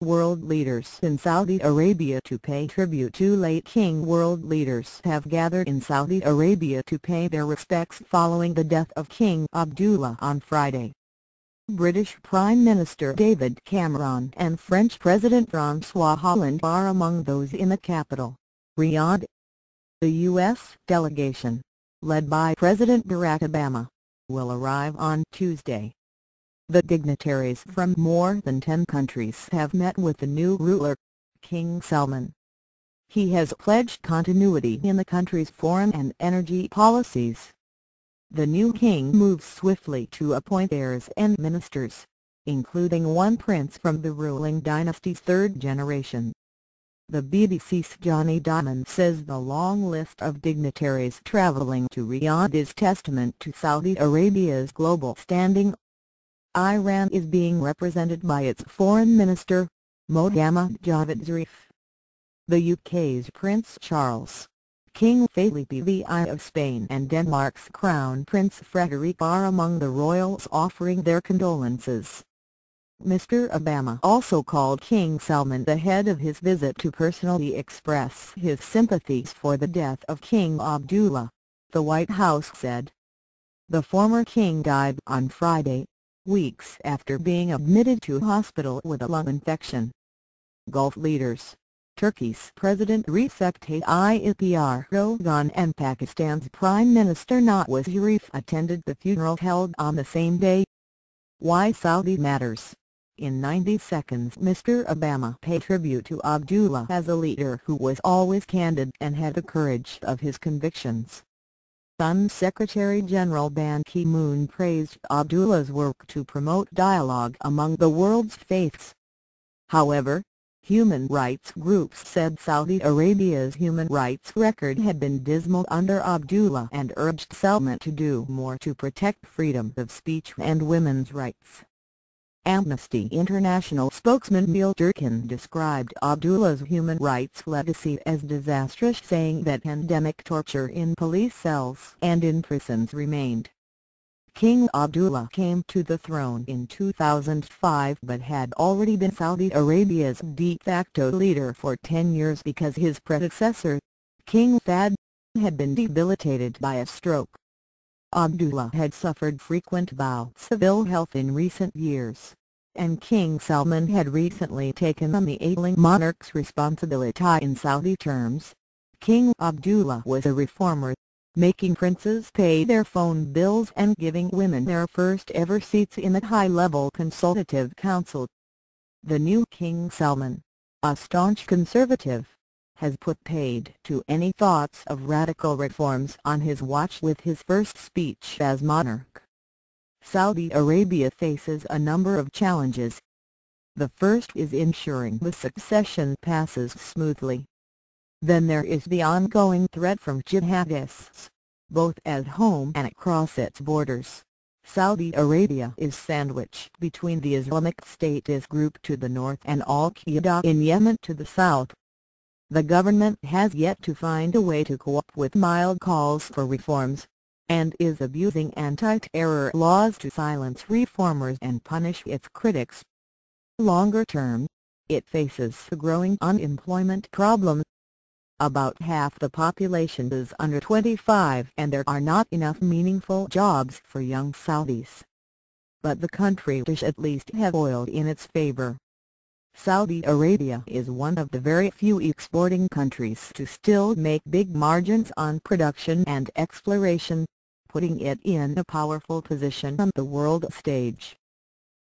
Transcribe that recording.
World leaders in Saudi Arabia to pay tribute to late king. World leaders have gathered in Saudi Arabia to pay their respects following the death of King Abdullah on Friday. British Prime Minister David Cameron and French President Francois Hollande are among those in the capital, Riyadh. The U.S. delegation, led by President Barack Obama, will arrive on Tuesday. The dignitaries from more than 10 countries have met with the new ruler, King Salman. He has pledged continuity in the country's foreign and energy policies. The new king moves swiftly to appoint heirs and ministers, including one prince from the ruling dynasty's third generation. The BBC's Jonny Dymond says the long list of dignitaries traveling to Riyadh is testament to Saudi Arabia's global standing. Iran is being represented by its Foreign Minister, Mohammad Javad Zarif. The UK's Prince Charles, King Felipe VI of Spain and Denmark's Crown Prince Frederik are among the royals offering their condolences. Mr. Obama also called King Salman ahead of his visit to personally express his sympathies for the death of King Abdullah, the White House said. The former king died on Friday, weeks after being admitted to hospital with a lung infection. Gulf leaders, Turkey's President Recep Tayyip Erdogan and Pakistan's Prime Minister Nawaz Sharif attended the funeral held on the same day. Why Saudi matters. In 90 seconds Mr. Obama paid tribute to Abdullah as a leader who was always candid and had the courage of his convictions. UN Secretary-General Ban Ki-moon praised Abdullah's work to promote dialogue among the world's faiths. However, human rights groups said Saudi Arabia's human rights record had been dismal under Abdullah and urged Salman to do more to protect freedom of speech and women's rights. Amnesty International spokesman Neil Durkin described Abdullah's human rights legacy as disastrous, saying that endemic torture in police cells and in prisons remained. King Abdullah came to the throne in 2005 but had already been Saudi Arabia's de facto leader for 10 years because his predecessor, King Fahd, had been debilitated by a stroke. Abdullah had suffered frequent bouts of ill health in recent years, and King Salman had recently taken on the ailing monarch's responsibility. In Saudi terms, King Abdullah was a reformer, making princes pay their phone bills and giving women their first ever seats in the high-level consultative council. The new King Salman, a staunch conservative, has put paid to any thoughts of radical reforms on his watch with his first speech as monarch. Saudi Arabia faces a number of challenges. The first is ensuring the succession passes smoothly. Then there is the ongoing threat from jihadists, both at home and across its borders. Saudi Arabia is sandwiched between the Islamic State group to the north and Al-Qaeda in Yemen to the south. The government has yet to find a way to cope with mild calls for reforms, and is abusing anti-terror laws to silence reformers and punish its critics. Longer term, it faces a growing unemployment problem. About half the population is under 25 and there are not enough meaningful jobs for young Saudis. But the country does at least have oil in its favor. Saudi Arabia is one of the very few exporting countries to still make big margins on production and exploration, putting it in a powerful position on the world stage.